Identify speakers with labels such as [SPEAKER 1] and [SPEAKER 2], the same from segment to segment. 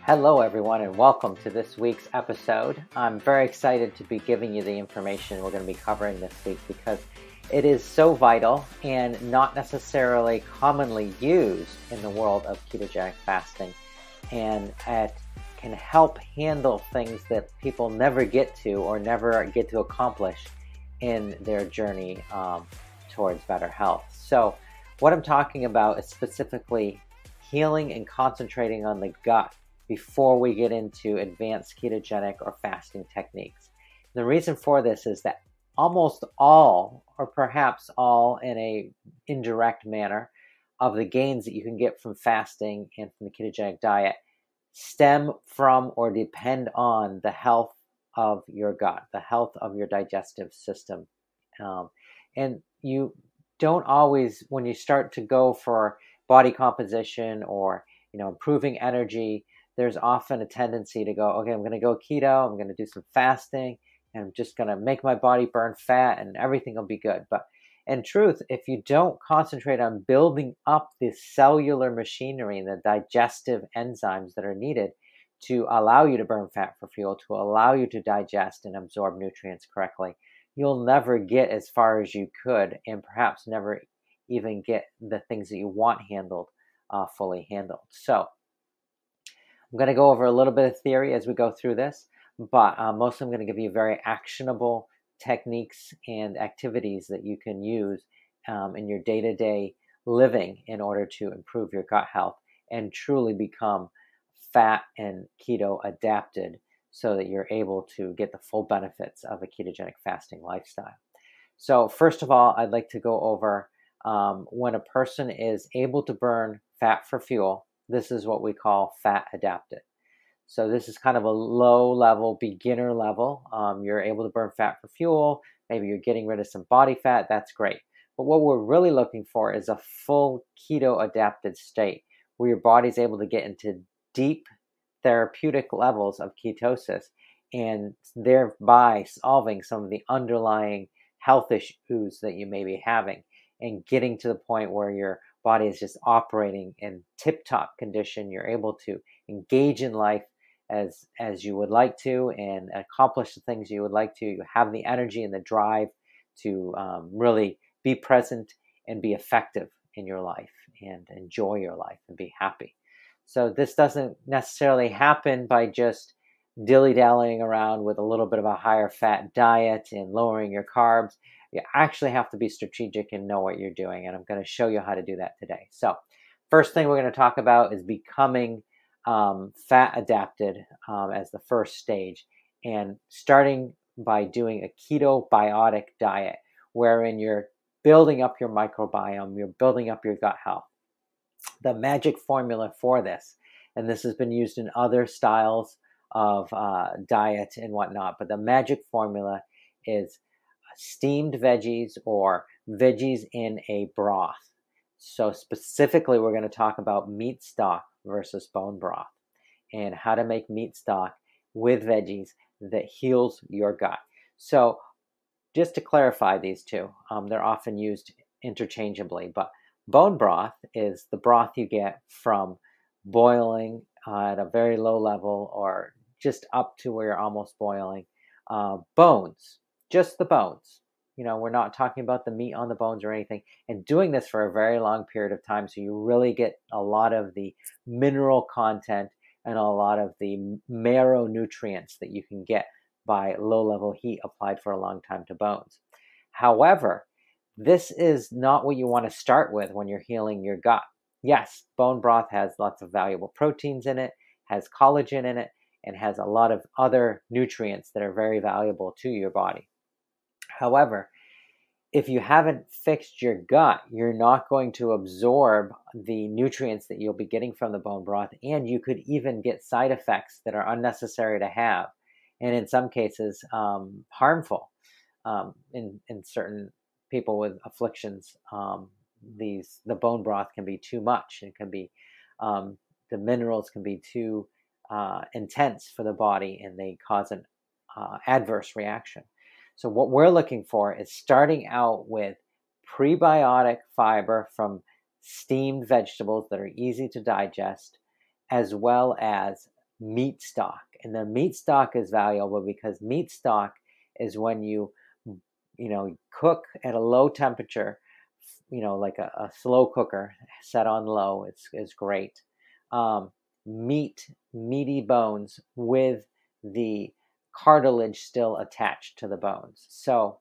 [SPEAKER 1] Hello everyone and welcome to this week's episode. I'm very excited to be giving you the information we're going to be covering this week because it is so vital and not necessarily commonly used in the world of ketogenic fasting, and it can help handle things that people never get to or never get to accomplish in their journey towards better health. So what I'm talking about is specifically healing and concentrating on the gut before we get into advanced ketogenic or fasting techniques. The reason for this is that almost all, or perhaps all in a indirect manner, of the gains that you can get from fasting and from the ketogenic diet stem from or depend on the health of your gut, the health of your digestive system. And you don't always, when you start to go for body composition or improving energy, there's often a tendency to go, okay, I'm going to go keto, I'm going to do some fasting, and I'm just going to make my body burn fat and everything will be good. But in truth, if you don't concentrate on building up the cellular machinery and the digestive enzymes that are needed to allow you to burn fat for fuel, to allow you to digest and absorb nutrients correctly, you'll never get as far as you could, and perhaps never even get the things that you want handled fully handled. So I'm going to go over a little bit of theory as we go through this, but mostly I'm going to give you very actionable techniques and activities that you can use in your day-to-day living in order to improve your gut health and truly become fat and keto adapted so that you're able to get the full benefits of a ketogenic fasting lifestyle. So first of all, I'd like to go over when a person is able to burn fat for fuel. This is what we call fat adapted. So this is kind of a low level, beginner level. You're able to burn fat for fuel. Maybe you're getting rid of some body fat. That's great. But what we're really looking for is a full keto adapted state where your body's able to get into deep therapeutic levels of ketosis and thereby solving some of the underlying health issues that you may be having and getting to the point where your body is just operating in tip-top condition. You're able to engage in life as you would like to and accomplish the things you would like to. You have the energy and the drive to really be present and be effective in your life and enjoy your life and be happy. So this doesn't necessarily happen by just dilly-dallying around with a little bit of a higher fat diet and lowering your carbs. You actually have to be strategic and know what you're doing, and I'm going to show you how to do that today. So first thing we're going to talk about is becoming fat adapted as the first stage, and starting by doing a keto biotic diet wherein you're building up your microbiome, you're building up your gut health. The magic formula for this, and this has been used in other styles of diet and whatnot, but the magic formula is steamed veggies or veggies in a broth. So specifically, we're going to talk about meat stock versus bone broth and how to make meat stock with veggies that heals your gut. So just to clarify these two, they're often used interchangeably, but bone broth is the broth you get from boiling at a very low level or just up to where you're almost boiling bones. Just the bones. We're not talking about the meat on the bones or anything. And doing this for a very long period of time, so you really get a lot of the mineral content and a lot of the marrow nutrients that you can get by low-level heat applied for a long time to bones. However, this is not what you want to start with when you're healing your gut. Yes, bone broth has lots of valuable proteins in it, has collagen in it, and has a lot of other nutrients that are very valuable to your body. However, if you haven't fixed your gut, you're not going to absorb the nutrients that you'll be getting from the bone broth, and you could even get side effects that are unnecessary to have, and in some cases harmful. In certain people with afflictions, the bone broth can be too much. It can be the minerals can be too intense for the body, and they cause an adverse reaction. So what we're looking for is starting out with prebiotic fiber from steamed vegetables that are easy to digest, as well as meat stock. And the meat stock is valuable because meat stock is when you cook at a low temperature, like a slow cooker set on low. It's great. Meaty bones with the cartilage still attached to the bones. So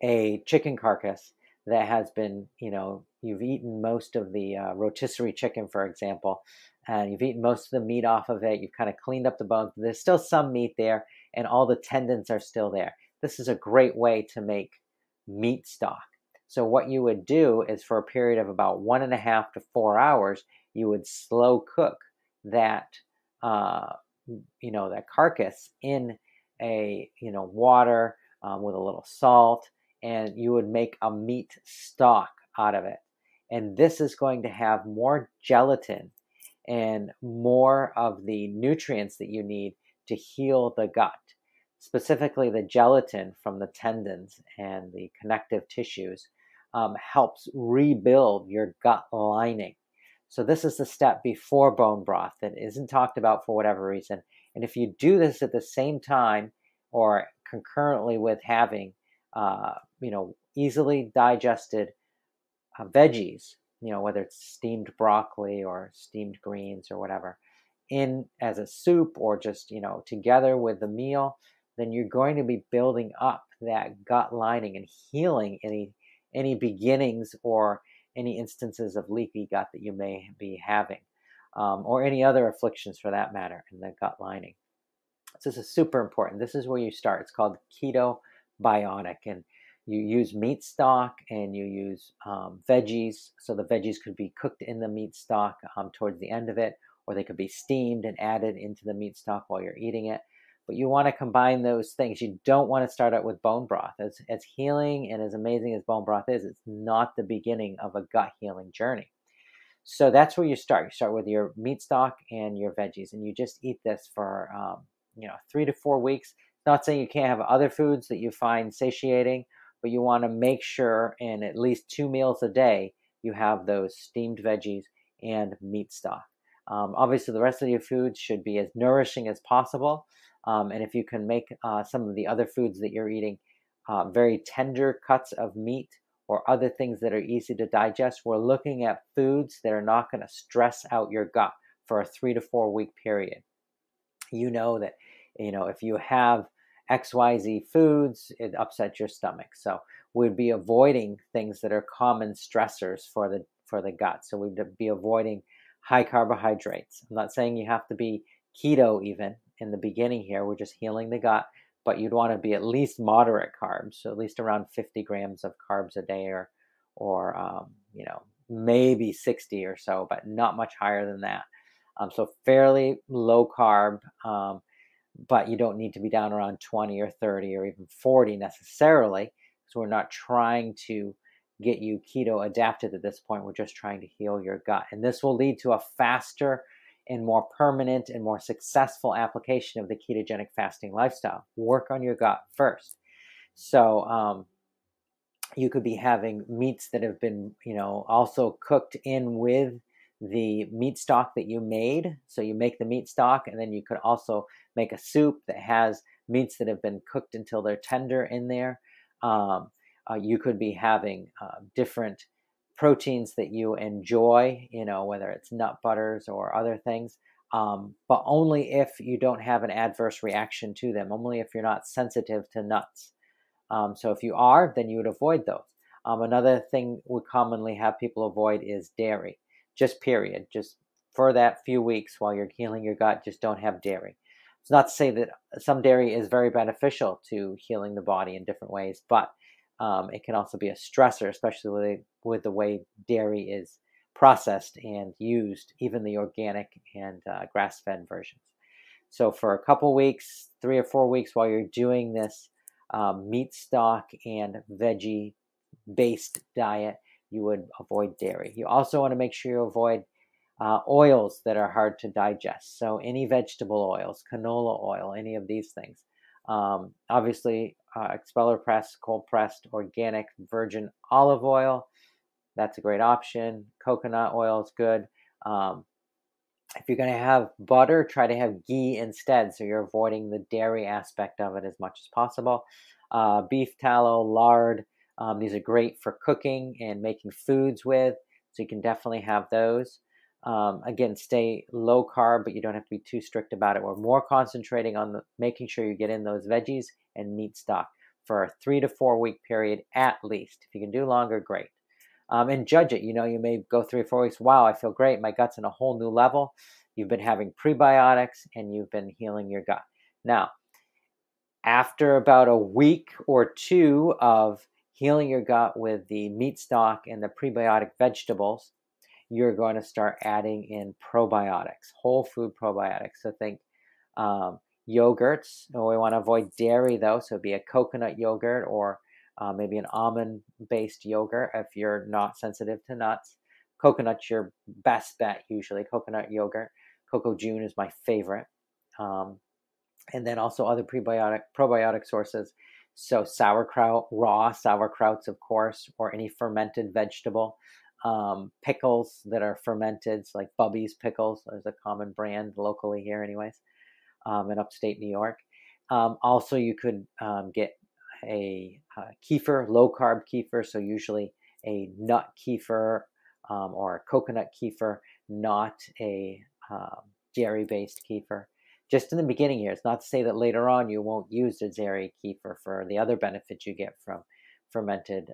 [SPEAKER 1] a chicken carcass that has been, you've eaten most of the rotisserie chicken, for example, and you've eaten most of the meat off of it. You've kind of cleaned up the bones, but there's still some meat there, and all the tendons are still there. This is a great way to make meat stock. So what you would do is, for a period of about 1.5 to 4 hours, you would slow cook that, that carcass in a, water with a little salt, and you would make a meat stock out of it. And this is going to have more gelatin and more of the nutrients that you need to heal the gut. Specifically, the gelatin from the tendons and the connective tissues helps rebuild your gut lining. So this is the step before bone broth that isn't talked about for whatever reason. And if you do this at the same time or concurrently with having, easily digested veggies, whether it's steamed broccoli or steamed greens or whatever, in as a soup or just, together with the meal, then you're going to be building up that gut lining and healing any beginnings or any instances of leaky gut that you may be having, or any other afflictions for that matter in the gut lining. So this is super important. This is where you start. It's called Keto Biotic, and you use meat stock and you use veggies. So the veggies could be cooked in the meat stock towards the end of it, or they could be steamed and added into the meat stock while you're eating it. But you want to combine those things. You don't want to start out with bone broth. As healing and as amazing as bone broth is, it's not the beginning of a gut healing journey. So that's where you start. You start with your meat stock and your veggies, and you just eat this for 3 to 4 weeks. Not saying you can't have other foods that you find satiating, but you want to make sure in at least 2 meals a day you have those steamed veggies and meat stock. Obviously, the rest of your foods should be as nourishing as possible. And if you can make some of the other foods that you're eating very tender cuts of meat or other things that are easy to digest, we're looking at foods that are not going to stress out your gut for a 3 to 4 week period. You know that, if you have XYZ foods, it upsets your stomach. So we'd be avoiding things that are common stressors for the gut. So we'd be avoiding high carbohydrates. I'm not saying you have to be keto even in the beginning here. We're just healing the gut, but you'd want to be at least moderate carbs, so at least around 50 grams of carbs a day, or maybe 60 or so, but not much higher than that. So fairly low carb, but you don't need to be down around 20 or 30 or even 40 necessarily, because we're not trying to get you keto adapted at this point. We're just trying to heal your gut. And this will lead to a faster and more permanent and more successful application of the ketogenic fasting lifestyle. Work on your gut first. So you could be having meats that have been, also cooked in with the meat stock that you made. So you make the meat stock, and then you could also make a soup that has meats that have been cooked until they're tender in there. You could be having different proteins that you enjoy, whether it's nut butters or other things, but only if you don't have an adverse reaction to them, only if you're not sensitive to nuts. So if you are, then you would avoid those. Another thing we commonly have people avoid is dairy, just period. Just for that few weeks while you're healing your gut, just don't have dairy. It's not to say that some dairy is very beneficial to healing the body in different ways, but it can also be a stressor, especially with the way dairy is processed and used, even the organic and grass-fed versions. So for a couple weeks, 3 or 4 weeks, while you're doing this meat stock and veggie-based diet, you would avoid dairy. You also want to make sure you avoid oils that are hard to digest. So any vegetable oils, canola oil, any of these things. Obviously, expeller pressed, cold pressed, organic, virgin olive oil. That's a great option. Coconut oil is good. If you're going to have butter, try to have ghee instead, so you're avoiding the dairy aspect of it as much as possible. Beef tallow, lard, these are great for cooking and making foods with, so you can definitely have those. Again, stay low carb, but you don't have to be too strict about it. We're more concentrating on making sure you get in those veggies and meat stock for a 3 to 4 week period at least. If you can do longer, great. And judge it. You know, you may go 3 or 4 weeks. Wow, I feel great. My gut's in a whole new level. You've been having prebiotics and you've been healing your gut. Now, after about a week or two of healing your gut with the meat stock and the prebiotic vegetables, you're going to start adding in probiotics, whole food probiotics. So think yogurts. We want to avoid dairy though, so it'd be a coconut yogurt or maybe an almond-based yogurt if you're not sensitive to nuts. Coconut's your best bet usually. Coconut yogurt. Coco June is my favorite. And then also other probiotic sources. So sauerkraut, raw sauerkrauts, of course, or any fermented vegetable. Pickles that are fermented, so like Bubby's Pickles. There's a common brand locally here anyways, in upstate New York. Also, you could get a kefir, low-carb kefir, so usually a nut kefir or a coconut kefir, not a dairy-based kefir. Just in the beginning here, it's not to say that later on you won't use the dairy kefir for the other benefits you get from fermented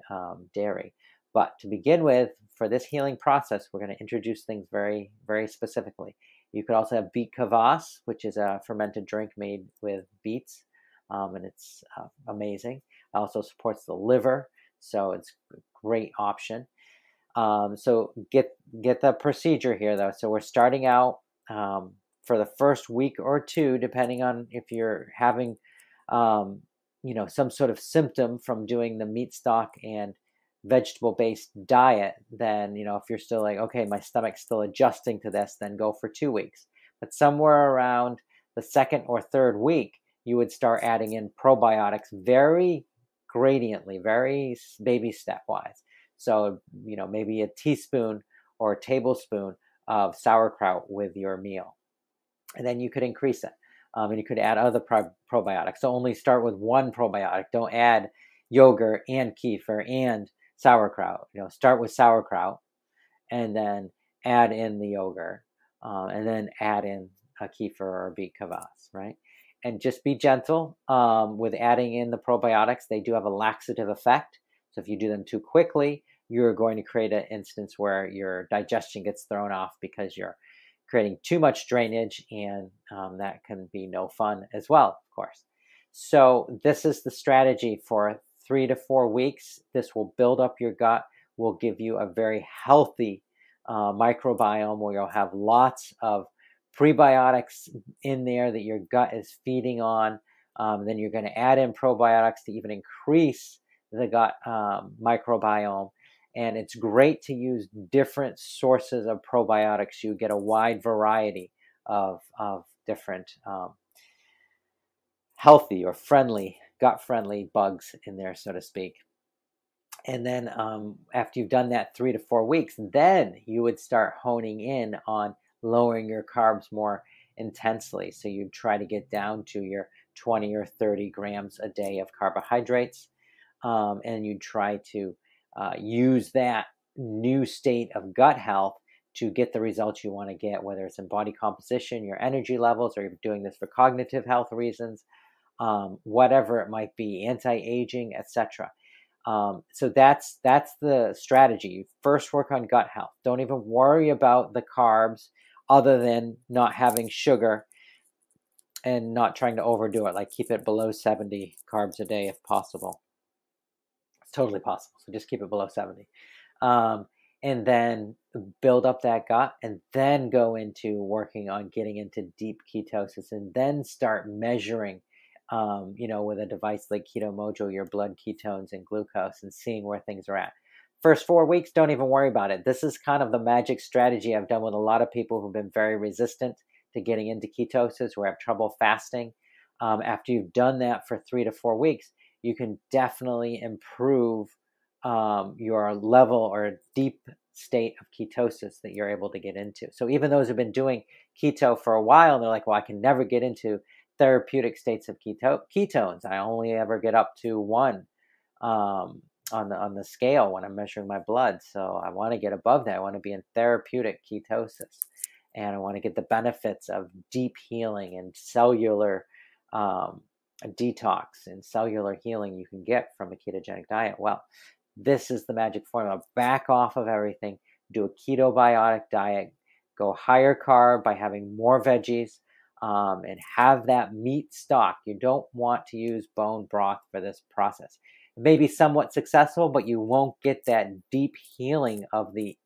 [SPEAKER 1] dairy. But to begin with, for this healing process, we're going to introduce things very, very specifically. You could also have beet kvass, which is a fermented drink made with beets, and it's amazing. It also supports the liver, so it's a great option. So get the procedure here, though. So we're starting out for the first week or two, depending on if you're having, some sort of symptom from doing the meat stock and vegetable-based diet, then, if you're still like, okay, my stomach's still adjusting to this, then go for 2 weeks. But somewhere around the second or third week, you would start adding in probiotics very gradiently, very baby step-wise. So, maybe a teaspoon or a tablespoon of sauerkraut with your meal. And then you could increase it. And you could add other probiotics. So only start with one probiotic. Don't add yogurt and kefir and sauerkraut. Start with sauerkraut and then add in the yogurt and then add in a kefir or beet kvass, right? And just be gentle with adding in the probiotics. They do have a laxative effect. So if you do them too quickly, you're going to create an instance where your digestion gets thrown off because you're creating too much drainage, and that can be no fun as well, of course. So this is the strategy for 3 to 4 weeks. This will build up your gut, will give you a very healthy microbiome where you'll have lots of prebiotics in there that your gut is feeding on. Then you're going to add in probiotics to even increase the gut microbiome. And it's great to use different sources of probiotics. You get a wide variety of different healthy or friendly, gut-friendly bugs in there, so to speak. And then after you've done that 3 to 4 weeks, then you would start honing in on lowering your carbs more intensely. So you'd try to get down to your 20 or 30 grams a day of carbohydrates. And you'd try to use that new state of gut health to get the results you want to get, whether it's in body composition, your energy levels, or you're doing this for cognitive health reasons, whatever it might be, anti-aging, etc. So that's the strategy. You first work on gut health. Don't even worry about the carbs other than not having sugar and not trying to overdo it. Like keep it below 70 carbs a day if possible. It's totally possible. So just keep it below 70. And then build up that gut and then go into working on getting into deep ketosis and then start measuring, with a device like Keto Mojo, your blood ketones and glucose and seeing where things are at. First 4 weeks, don't even worry about it. This is kind of the magic strategy I've done with a lot of people who've been very resistant to getting into ketosis or have trouble fasting. After you've done that for 3 to 4 weeks, you can definitely improve your level or deep state of ketosis that you're able to get into. So even those who've been doing keto for a while, and they're like, well, I can never get into therapeutic states of ketones. I only ever get up to 1 on the scale when I'm measuring my blood. So I want to get above that. I want to be in therapeutic ketosis, and I want to get the benefits of deep healing and cellular detox and cellular healing you can get from a ketogenic diet. Well, this is the magic formula. Back off of everything. Do a keto biotic diet. Go higher carb by having more veggies, and have that meat stock. You don't want to use bone broth for this process. It may be somewhat successful, but you won't get that deep healing of the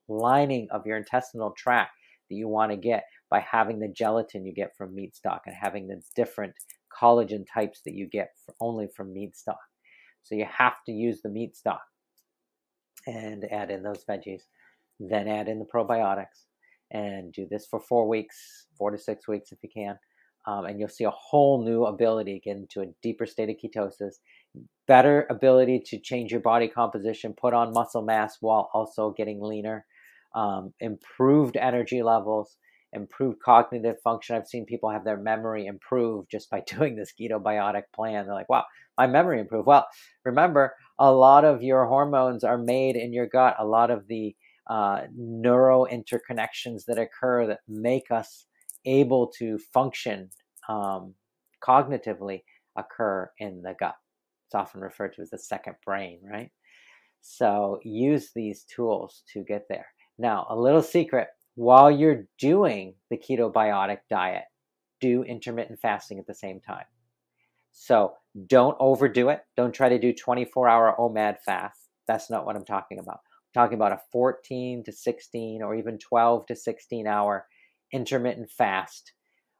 [SPEAKER 1] lining of your intestinal tract that you want to get by having the gelatin you get from meat stock and having the different collagen types that you get only from meat stock. So you have to use the meat stock and add in those veggies, then add in the probiotics, and do this for 4 weeks, 4 to 6 weeks if you can. And you'll see a whole new ability to get into a deeper state of ketosis, better ability to change your body composition, put on muscle mass while also getting leaner, improved energy levels, improved cognitive function. I've seen people have their memory improve just by doing this keto biotic plan. They're like, wow, my memory improved. Well, remember, a lot of your hormones are made in your gut. A lot of the neuro interconnections that occur that make us able to function cognitively occur in the gut. It's often referred to as the second brain, right? So use these tools to get there. Now, a little secret, while you're doing the keto biotic diet, do intermittent fasting at the same time. So don't overdo it. Don't try to do 24-hour OMAD fast. That's not what I'm talking about. I'm talking about a 14 to 16 or even 12 to 16 hour intermittent fast,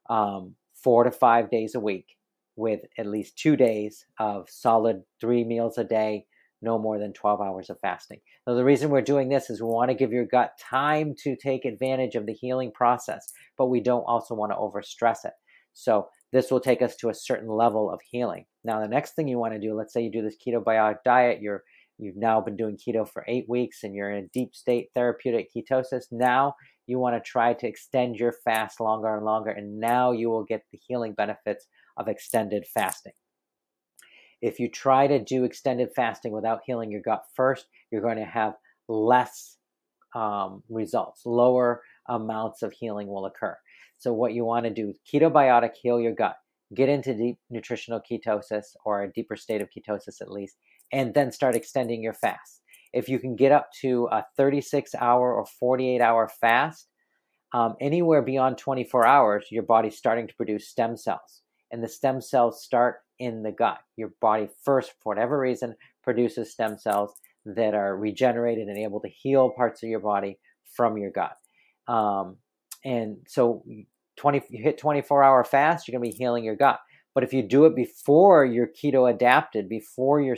[SPEAKER 1] 4 to 5 days a week, with at least 2 days of solid 3 meals a day, no more than 12 hours of fasting. Now, the reason we're doing this is we want to give your gut time to take advantage of the healing process, but we don't also want to overstress it. So this will take us to a certain level of healing. Now, the next thing you want to do, let's say you do this keto biotic diet, you've now been doing keto for 8 weeks and you're in a deep state therapeutic ketosis. Now you want to try to extend your fast longer and longer, and now you will get the healing benefits of extended fasting. If you try to do extended fasting without healing your gut first, you're going to have less results. Lower amounts of healing will occur. So what you want to do, keto biotic, heal your gut, get into deep nutritional ketosis or a deeper state of ketosis at least, and then start extending your fast. If you can get up to a 36-hour or 48-hour fast, anywhere beyond 24 hours, your body's starting to produce stem cells. And the stem cells start in the gut. Your body first, for whatever reason, produces stem cells that are regenerated and able to heal parts of your body from your gut. And so you hit 24-hour fast, you're going to be healing your gut. But if you do it before you're keto adapted, before your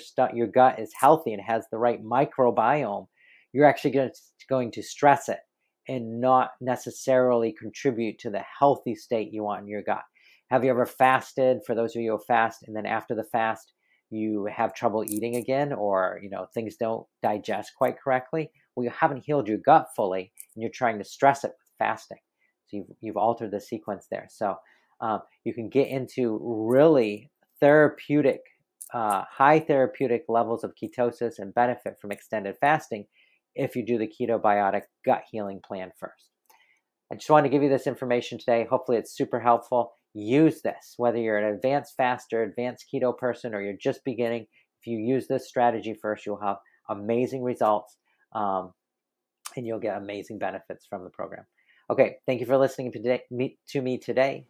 [SPEAKER 1] gut is healthy and has the right microbiome, you're actually going to stress it and not necessarily contribute to the healthy state you want in your gut. Have you ever fasted? For those of you who fast, and then after the fast, you have trouble eating again, or things don't digest quite correctly? Well, you haven't healed your gut fully, and you're trying to stress it with fasting. So you've altered the sequence there. So you can get into really therapeutic, high therapeutic levels of ketosis and benefit from extended fasting if you do the Keto Biotic gut healing plan first. I just wanted to give you this information today. Hopefully it's super helpful. Use this, whether you're an advanced faster, advanced keto person, or you're just beginning. If you use this strategy first, you'll have amazing results, and you'll get amazing benefits from the program. Okay, thank you for listening to me today.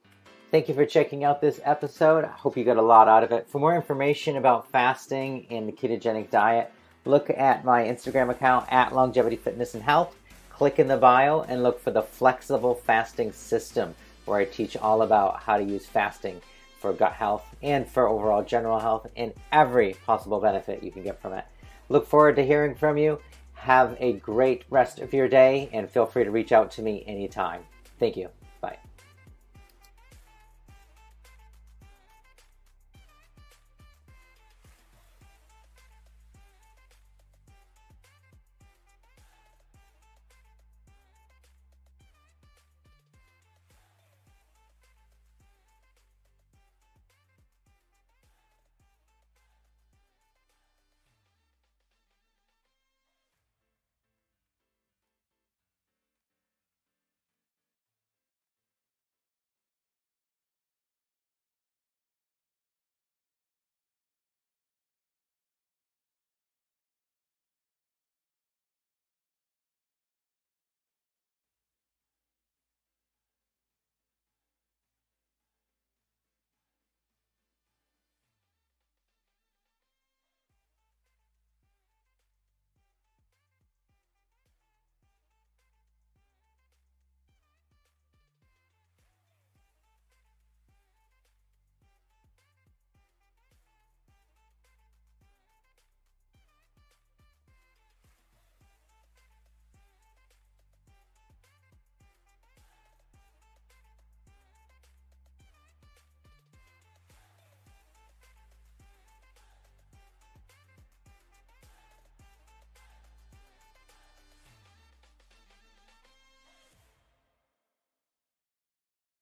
[SPEAKER 1] Thank you for checking out this episode. I hope you got a lot out of it. For more information about fasting and the ketogenic diet, look at my Instagram account at Longevity Fitness and Health. Click in the bio and look for the Flexible Fasting System, where I teach all about how to use fasting for gut health and for overall general health and every possible benefit you can get from it. Look forward to hearing from you. Have a great rest of your day and feel free to reach out to me anytime. Thank you.